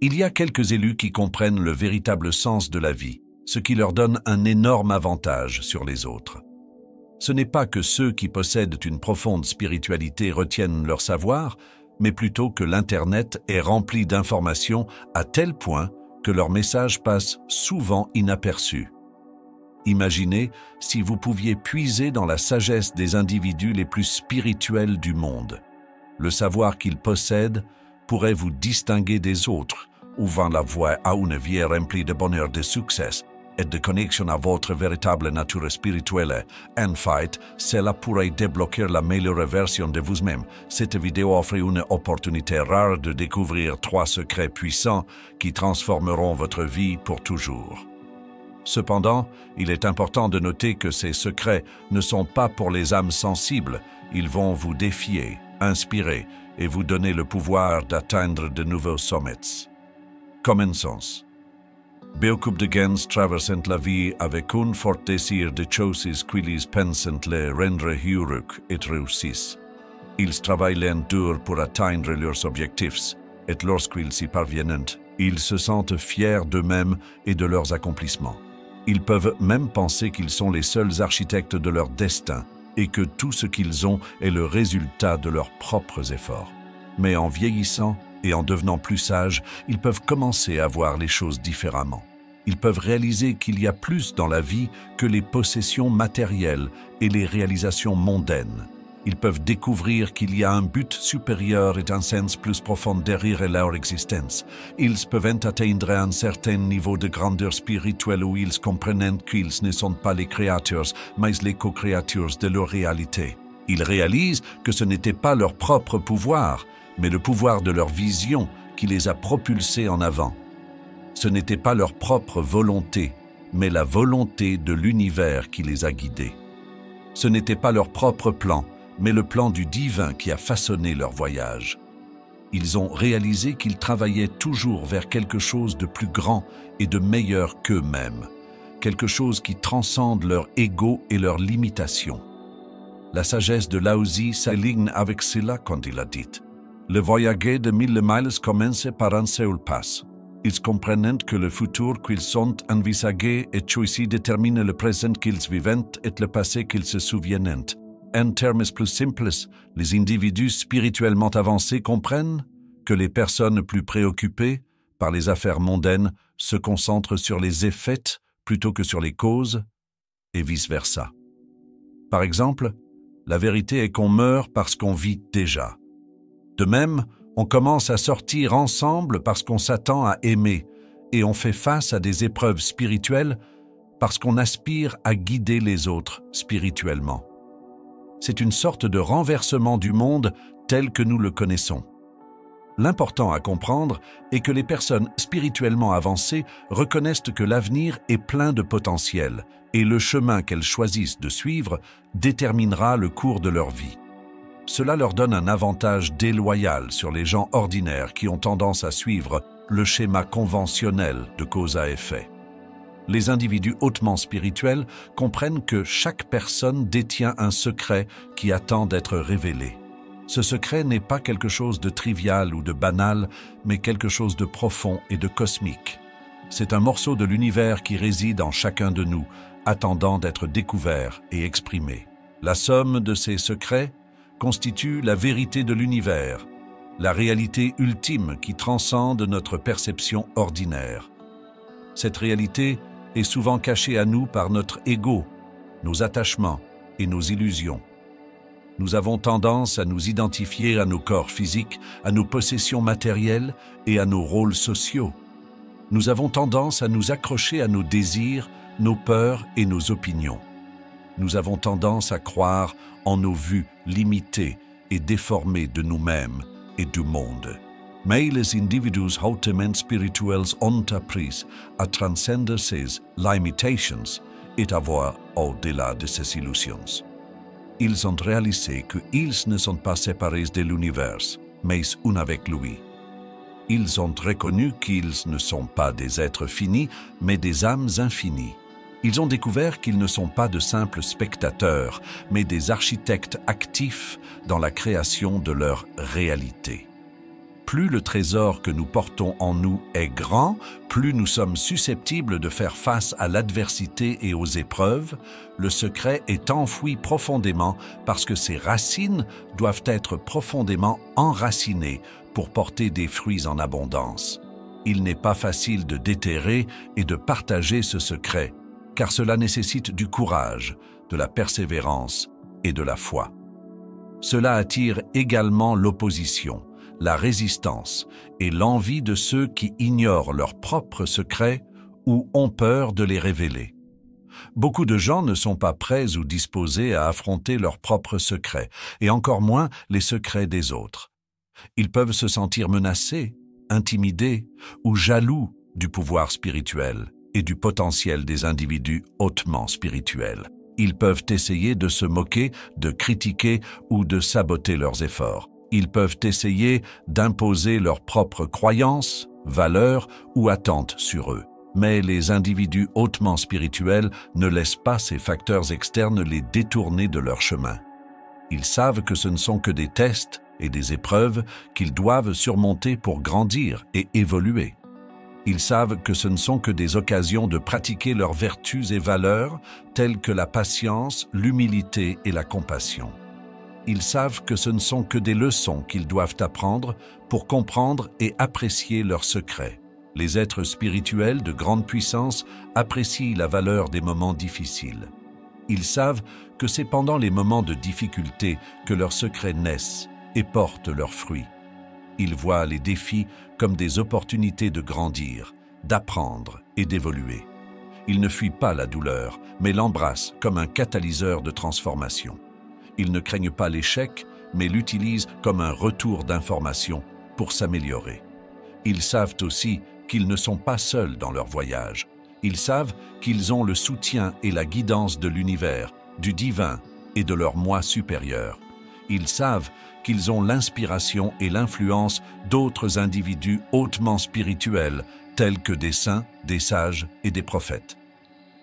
Il y a quelques élus qui comprennent le véritable sens de la vie, ce qui leur donne un énorme avantage sur les autres. Ce n'est pas que ceux qui possèdent une profonde spiritualité retiennent leur savoir, mais plutôt que l'Internet est rempli d'informations à tel point que leur message passe souvent inaperçu. Imaginez si vous pouviez puiser dans la sagesse des individus les plus spirituels du monde. Le savoir qu'ils possèdent pourrait vous distinguer des autres, ouvrant la voie à une vie remplie de bonheur, de succès et de connexion à votre véritable nature spirituelle. En fait, cela pourrait débloquer la meilleure version de vous-même. Cette vidéo offre une opportunité rare de découvrir 3 secrets puissants qui transformeront votre vie pour toujours. Cependant, il est important de noter que ces secrets ne sont pas pour les âmes sensibles. Ils vont vous défier, inspirer et vous donner le pouvoir d'atteindre de nouveaux sommets. Commençons. Beaucoup de gens traversent la vie avec un fort désir de choses qu'ils pensent les rendre heureux et réussissent. Ils travaillent dur pour atteindre leurs objectifs, et lorsqu'ils y parviennent, ils se sentent fiers d'eux-mêmes et de leurs accomplissements. Ils peuvent même penser qu'ils sont les seuls architectes de leur destin et que tout ce qu'ils ont est le résultat de leurs propres efforts. Mais en vieillissant et en devenant plus sages, ils peuvent commencer à voir les choses différemment. Ils peuvent réaliser qu'il y a plus dans la vie que les possessions matérielles et les réalisations mondaines. Ils peuvent découvrir qu'il y a un but supérieur et un sens plus profond derrière leur existence. Ils peuvent atteindre un certain niveau de grandeur spirituelle où ils comprennent qu'ils ne sont pas les créateurs, mais les co-créateurs de leur réalité. Ils réalisent que ce n'était pas leur propre pouvoir, mais le pouvoir de leur vision qui les a propulsés en avant. Ce n'était pas leur propre volonté, mais la volonté de l'univers qui les a guidés. Ce n'était pas leur propre plan, mais le plan du divin qui a façonné leur voyage. Ils ont réalisé qu'ils travaillaient toujours vers quelque chose de plus grand et de meilleur qu'eux-mêmes, quelque chose qui transcende leur ego et leurs limitations. La sagesse de Lao Tzu s'aligne avec cela quand il a dit « Le voyage de 1000 miles commence par un seul pas ». Ils comprennent que le futur qu'ils sont envisagés et choisi détermine le présent qu'ils vivent et le passé qu'ils se souviennent. En termes plus simples, les individus spirituellement avancés comprennent que les personnes plus préoccupées par les affaires mondaines se concentrent sur les effets plutôt que sur les causes, et vice-versa. Par exemple, la vérité est qu'on meurt parce qu'on vit déjà. De même, on commence à sortir ensemble parce qu'on s'attend à aimer, et on fait face à des épreuves spirituelles parce qu'on aspire à guider les autres spirituellement. C'est une sorte de renversement du monde tel que nous le connaissons. L'important à comprendre est que les personnes spirituellement avancées reconnaissent que l'avenir est plein de potentiel et le chemin qu'elles choisissent de suivre déterminera le cours de leur vie. Cela leur donne un avantage déloyal sur les gens ordinaires qui ont tendance à suivre le schéma conventionnel de cause à effet. Les individus hautement spirituels comprennent que chaque personne détient un secret qui attend d'être révélé. Ce secret n'est pas quelque chose de trivial ou de banal, mais quelque chose de profond et de cosmique. C'est un morceau de l'univers qui réside en chacun de nous, attendant d'être découvert et exprimé. La somme de ces secrets constitue la vérité de l'univers, la réalité ultime qui transcende notre perception ordinaire. Cette réalité est souvent cachée à nous par notre ego, nos attachements et nos illusions. Nous avons tendance à nous identifier à nos corps physiques, à nos possessions matérielles et à nos rôles sociaux. Nous avons tendance à nous accrocher à nos désirs, nos peurs et nos opinions. Nous avons tendance à croire en nos vues limitées et déformées de nous-mêmes et du monde. Mais les individus hautement spirituels ont appris à transcender ces limitations et à voir au-delà de ces illusions. Ils ont réalisé qu'ils ne sont pas séparés de l'univers, mais un avec lui. Ils ont reconnu qu'ils ne sont pas des êtres finis, mais des âmes infinies. Ils ont découvert qu'ils ne sont pas de simples spectateurs, mais des architectes actifs dans la création de leur réalité. Plus le trésor que nous portons en nous est grand, plus nous sommes susceptibles de faire face à l'adversité et aux épreuves. Le secret est enfoui profondément parce que ses racines doivent être profondément enracinées pour porter des fruits en abondance. Il n'est pas facile de déterrer et de partager ce secret, car cela nécessite du courage, de la persévérance et de la foi. Cela attire également l'opposition, la résistance et l'envie de ceux qui ignorent leurs propres secrets ou ont peur de les révéler. Beaucoup de gens ne sont pas prêts ou disposés à affronter leurs propres secrets, et encore moins les secrets des autres. Ils peuvent se sentir menacés, intimidés ou jaloux du pouvoir spirituel et du potentiel des individus hautement spirituels. Ils peuvent essayer de se moquer, de critiquer ou de saboter leurs efforts. Ils peuvent essayer d'imposer leurs propres croyances, valeurs ou attentes sur eux. Mais les individus hautement spirituels ne laissent pas ces facteurs externes les détourner de leur chemin. Ils savent que ce ne sont que des tests et des épreuves qu'ils doivent surmonter pour grandir et évoluer. Ils savent que ce ne sont que des occasions de pratiquer leurs vertus et valeurs telles que la patience, l'humilité et la compassion. Ils savent que ce ne sont que des leçons qu'ils doivent apprendre pour comprendre et apprécier leurs secrets. Les êtres spirituels de grande puissance apprécient la valeur des moments difficiles. Ils savent que c'est pendant les moments de difficulté que leurs secrets naissent et portent leurs fruits. Ils voient les défis comme des opportunités de grandir, d'apprendre et d'évoluer. Ils ne fuient pas la douleur, mais l'embrassent comme un catalyseur de transformation. Ils ne craignent pas l'échec, mais l'utilisent comme un retour d'information pour s'améliorer. Ils savent aussi qu'ils ne sont pas seuls dans leur voyage. Ils savent qu'ils ont le soutien et la guidance de l'univers, du divin et de leur moi supérieur. Ils savent qu'ils ont l'inspiration et l'influence d'autres individus hautement spirituels, tels que des saints, des sages et des prophètes.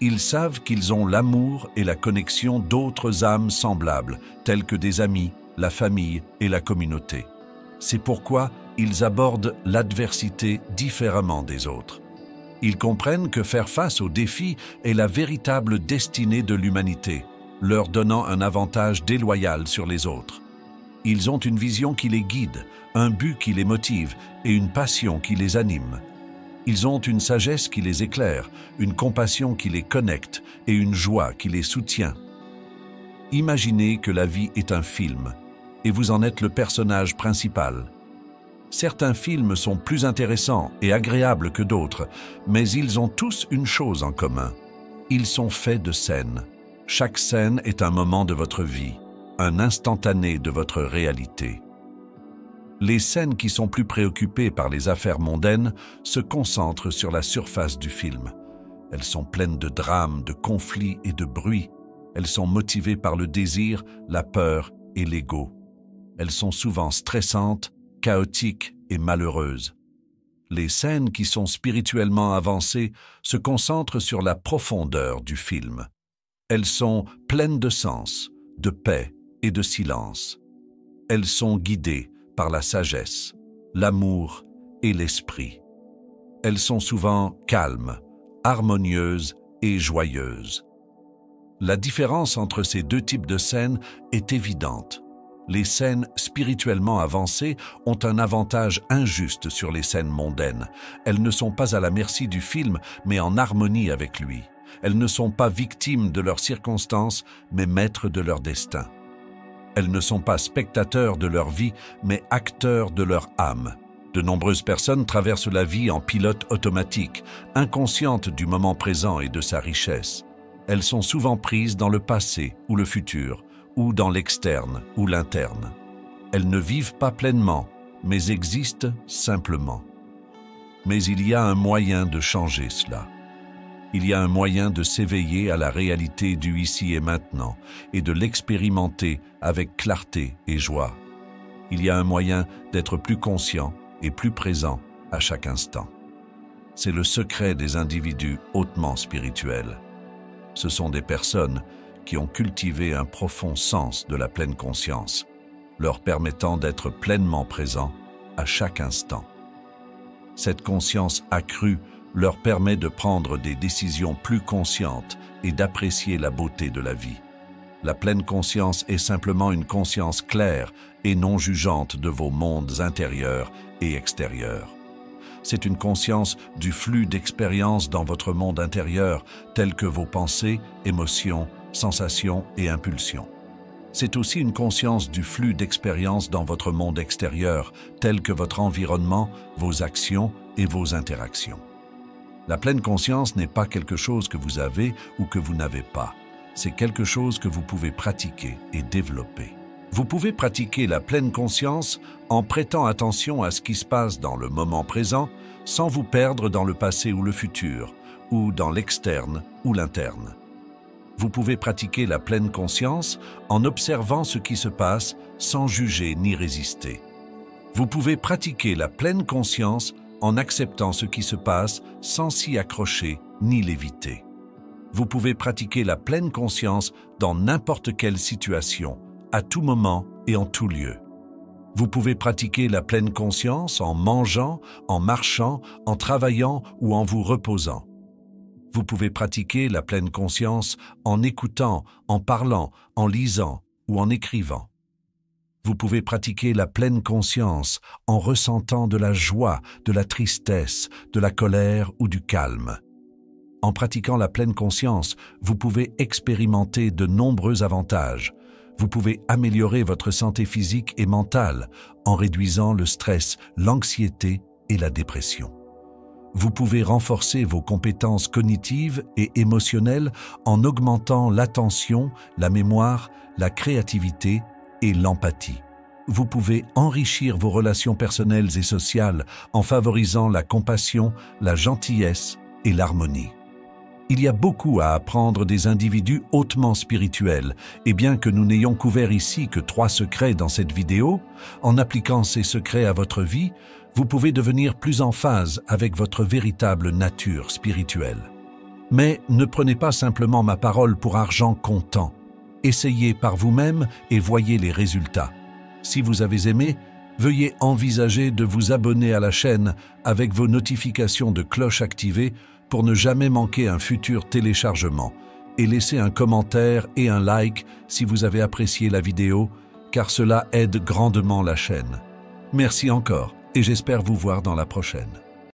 Ils savent qu'ils ont l'amour et la connexion d'autres âmes semblables, telles que des amis, la famille et la communauté. C'est pourquoi ils abordent l'adversité différemment des autres. Ils comprennent que faire face aux défis est la véritable destinée de l'humanité, leur donnant un avantage déloyal sur les autres. Ils ont une vision qui les guide, un but qui les motive et une passion qui les anime. Ils ont une sagesse qui les éclaire, une compassion qui les connecte et une joie qui les soutient. Imaginez que la vie est un film et vous en êtes le personnage principal. Certains films sont plus intéressants et agréables que d'autres, mais ils ont tous une chose en commun. Ils sont faits de scènes. Chaque scène est un moment de votre vie, un instantané de votre réalité. Les scènes qui sont plus préoccupées par les affaires mondaines se concentrent sur la surface du film. Elles sont pleines de drames, de conflits et de bruit. Elles sont motivées par le désir, la peur et l'ego. Elles sont souvent stressantes, chaotiques et malheureuses. Les scènes qui sont spirituellement avancées se concentrent sur la profondeur du film. Elles sont pleines de sens, de paix et de silence. Elles sont guidées par la sagesse, l'amour et l'esprit. Elles sont souvent calmes, harmonieuses et joyeuses. La différence entre ces deux types de scènes est évidente. Les scènes spirituellement avancées ont un avantage injuste sur les scènes mondaines. Elles ne sont pas à la merci du film, mais en harmonie avec lui. Elles ne sont pas victimes de leurs circonstances, mais maîtres de leur destin. Elles ne sont pas spectateurs de leur vie, mais acteurs de leur âme. De nombreuses personnes traversent la vie en pilote automatique, inconscientes du moment présent et de sa richesse. Elles sont souvent prises dans le passé ou le futur, ou dans l'externe ou l'interne. Elles ne vivent pas pleinement, mais existent simplement. Mais il y a un moyen de changer cela. Il y a un moyen de s'éveiller à la réalité du ici et maintenant et de l'expérimenter avec clarté et joie. Il y a un moyen d'être plus conscient et plus présent à chaque instant. C'est le secret des individus hautement spirituels. Ce sont des personnes qui ont cultivé un profond sens de la pleine conscience, leur permettant d'être pleinement présents à chaque instant. Cette conscience accrue leur permet de prendre des décisions plus conscientes et d'apprécier la beauté de la vie. La pleine conscience est simplement une conscience claire et non jugeante de vos mondes intérieurs et extérieurs. C'est une conscience du flux d'expériences dans votre monde intérieur, tels que vos pensées, émotions, sensations et impulsions. C'est aussi une conscience du flux d'expériences dans votre monde extérieur, tels que votre environnement, vos actions et vos interactions. La pleine conscience n'est pas quelque chose que vous avez ou que vous n'avez pas. C'est quelque chose que vous pouvez pratiquer et développer. Vous pouvez pratiquer la pleine conscience en prêtant attention à ce qui se passe dans le moment présent, sans vous perdre dans le passé ou le futur, ou dans l'externe ou l'interne. Vous pouvez pratiquer la pleine conscience en observant ce qui se passe sans juger ni résister. Vous pouvez pratiquer la pleine conscience en acceptant ce qui se passe sans s'y accrocher ni l'éviter. Vous pouvez pratiquer la pleine conscience dans n'importe quelle situation, à tout moment et en tout lieu. Vous pouvez pratiquer la pleine conscience en mangeant, en marchant, en travaillant ou en vous reposant. Vous pouvez pratiquer la pleine conscience en écoutant, en parlant, en lisant ou en écrivant. Vous pouvez pratiquer la pleine conscience en ressentant de la joie, de la tristesse, de la colère ou du calme. En pratiquant la pleine conscience, vous pouvez expérimenter de nombreux avantages. Vous pouvez améliorer votre santé physique et mentale en réduisant le stress, l'anxiété et la dépression. Vous pouvez renforcer vos compétences cognitives et émotionnelles en augmentant l'attention, la mémoire, la créativité et l'empathie. Vous pouvez enrichir vos relations personnelles et sociales en favorisant la compassion, la gentillesse et l'harmonie. Il y a beaucoup à apprendre des individus hautement spirituels, et bien que nous n'ayons couvert ici que 3 secrets dans cette vidéo, en appliquant ces secrets à votre vie, vous pouvez devenir plus en phase avec votre véritable nature spirituelle. Mais ne prenez pas simplement ma parole pour argent comptant. Essayez par vous-même et voyez les résultats. Si vous avez aimé, veuillez envisager de vous abonner à la chaîne avec vos notifications de cloche activées pour ne jamais manquer un futur téléchargement et laissez un commentaire et un like si vous avez apprécié la vidéo, car cela aide grandement la chaîne. Merci encore et j'espère vous voir dans la prochaine.